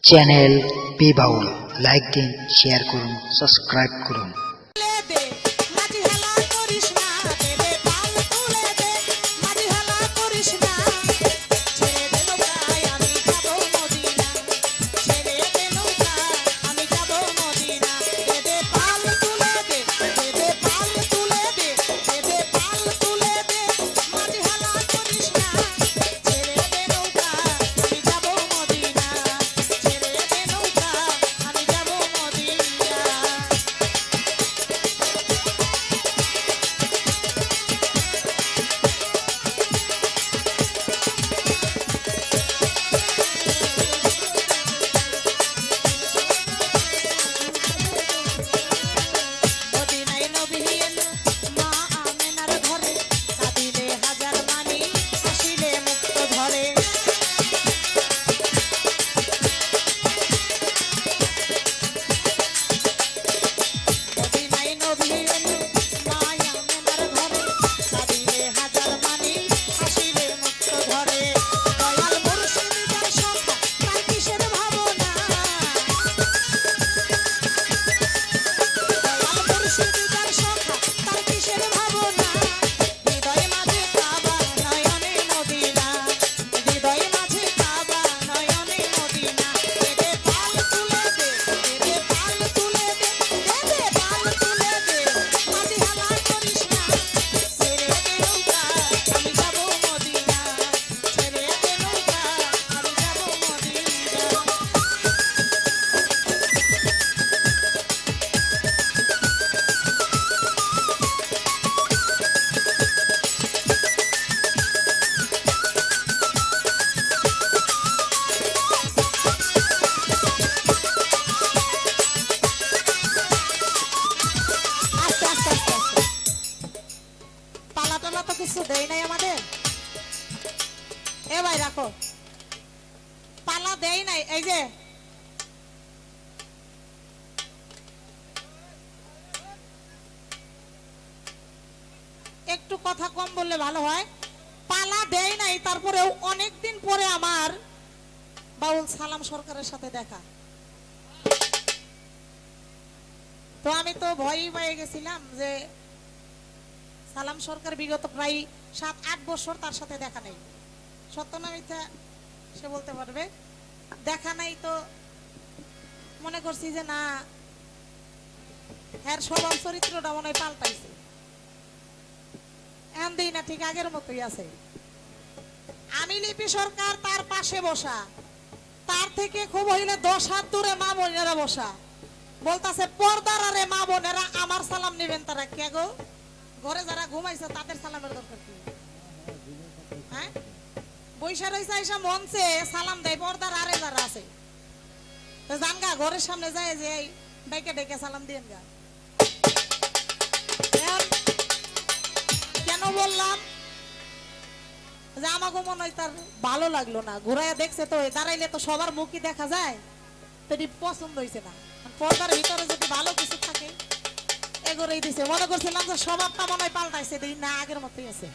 Channel B বাউল like দিন, share করুন, subscribe করুন। কিছু দেয় নাই আমাদের, এ ভাই রাখো, পালা দেয় নাই। এই যে একটু কথা কম বললে ভালো হয়। পালা দেয় নাই, তারপরেও অনেকদিন পরে আমার বাউল সালাম সরকারের সাথে দেখা। তো আমি তো ভয়ই পেয়ে গেছিলাম যে সালাম সরকার বিগত প্রায় 7-8 বছর তার সাথে দেখা নেই। সত্য না মিথ্যা সে বলতে পারবে। দেখা নাই তো মনে করছি যে না, এর স্বভাব চরিত্রটা মনে হয় পাল্টাইছে, এখন দিই না ঠিক আগের মতোই আছে। আমি লিপি সরকার তার পাশে বসা, তার থেকে খুব হইলে 10 হাত দূরে মা বোনেরা বসা, বলতাছে পর্দার আরে মা বোনেরা আমার সালাম নেবেন। তারা কে গো? ঘরে যারা ঘুমাইছে তাদের সালামের দরকার কি? হ্যাঁ, বৈশা রইছে আইসা মঞ্চে সালাম দেয় পর্দার আরে যারা আছে। তো জানগা ঘরের সামনে যায় যে ডাইকে ডেকে সালাম দিয়েন গা। কেন বললাম যে আমাকে মনে হয় তার ভালো লাগলো না, ঘুরাইয়া দেখছে তো দাঁড়াইলে তো সবার মুখই দেখা যায়, তো এটি পছন্দ হয়েছে না। পর্দার ভিতরে যদি ভালো কিছু থাকে এগোরেই দিছে। মনে করছিলাম যে স্বভাবটা মনে হয় পাল্টাইছে, দেখি না আগের মতোই আছে।